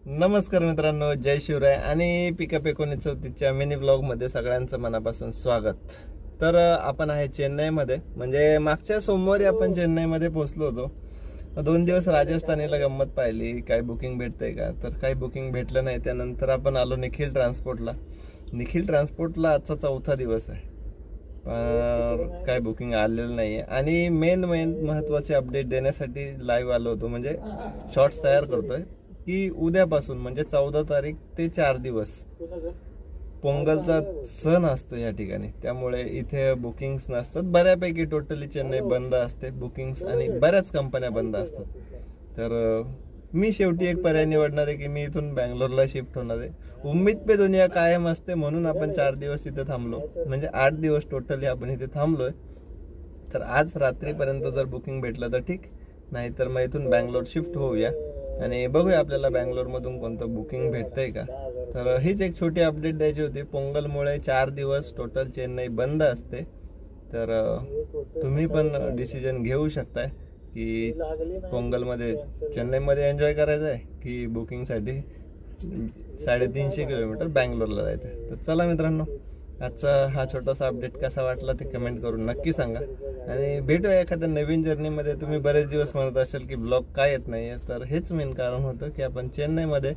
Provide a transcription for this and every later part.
नमस्कार मित्रांनो, जय शिवराय आणि पिकअप 1934च्या मिनी ब्लॉगमध्ये सगळ्यांचं मनापासून स्वागत. तर आपण आहे चेन्नईमध्ये, म्हणजे मागच्या सोमवारी आपण चेन्नईमध्ये पोहोचलो होतो. 2 दिवस राजस्थानीला गंमत पाहिली, काय बुकिंग भेटतंय का, तर काही बुकिंग भेटलं नाही. त्यानंतर आपण आलो निखिल ट्रान्सपोर्टला आजचा 4था दिवस आहे, पण काय बुकिंग आलेलं नाही आहे. आणि मेन महत्त्वाचे अपडेट देण्यासाठी लाईव्ह आलो होतो, म्हणजे शॉर्ट्स तयार करतोय की उद्यापासून म्हणजे 14 तारीख ते 4 दिवस पोंगलचा सण असतो या ठिकाणी. त्यामुळे इथे बुकिंग्स नसतात, बऱ्यापैकी टोटली चेन्नई बंद असते बुकिंग्स आणि बऱ्याच कंपन्या बंद असतात. तर मी शेवटी एक पर्याय निवडणार आहे की मी इथून बँगलोरला शिफ्ट होणार आहे. उम्मीद पे दुनिया कायम असते म्हणून आपण 4 दिवस इथे थांबलो, म्हणजे 8 दिवस टोटली आपण इथे थांबलोय. तर आज रात्रीपर्यंत जर बुकिंग भेटलं तर ठीक, नाहीतर मग इथून बँगलोर शिफ्ट होऊया आणि बघूया आपल्याला बँगलोरमधून कोणतं बुकिंग भेटतंय का. तर हीच एक छोटी अपडेट द्यायची होती. पोंगलमुळे 4 दिवस टोटल चेन्नई बंद असते. तर तुम्ही पण डिसिजन घेऊ शकताय की पोंगलमध्ये चेन्नईमध्ये एन्जॉय करायचं आहे की बुकिंगसाठी 350 किलोमीटर बँगलोरला जायचं आहे. तर चला मित्रांनो, आजचा हा छोटासा अपडेट कसा वाटला ते कमेंट करून नक्की सांगा आणि भेटूया एखाद्या नवीन जर्नीमध्ये. तुम्ही बरेच दिवस म्हणत असाल की ब्लॉग काय येत नाही आहे, तर हेच मेन कारण होतं की आपण चेन्नईमध्ये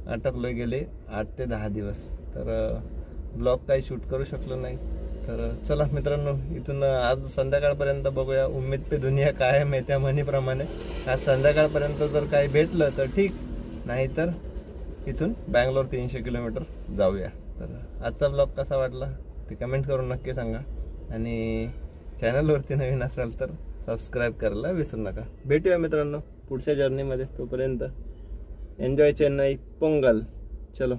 अटकलो गेले 8 ते 10 दिवस. तर ब्लॉग काही शूट करू शकलो नाही. तर चला मित्रांनो, इथून आज संध्याकाळपर्यंत बघूया. उम्मीद पे दुनिया कायम आहे त्या म्हणीप्रमाणे आज संध्याकाळपर्यंत जर काही भेटलं तर ठीक, नाहीतर इथून बँगलोर 300 किलोमीटर जाऊया. तर आजचा ब्लॉग कसा वाटला ते कमेंट करून नक्की सांगा आणि चॅनलवरती नवीन असाल तर सबस्क्राईब करायला विसरू नका. भेटूया मित्रांनो पुढच्या जर्नीमध्ये. तोपर्यंत एन्जॉय चेन्नई पोंगल. चलो.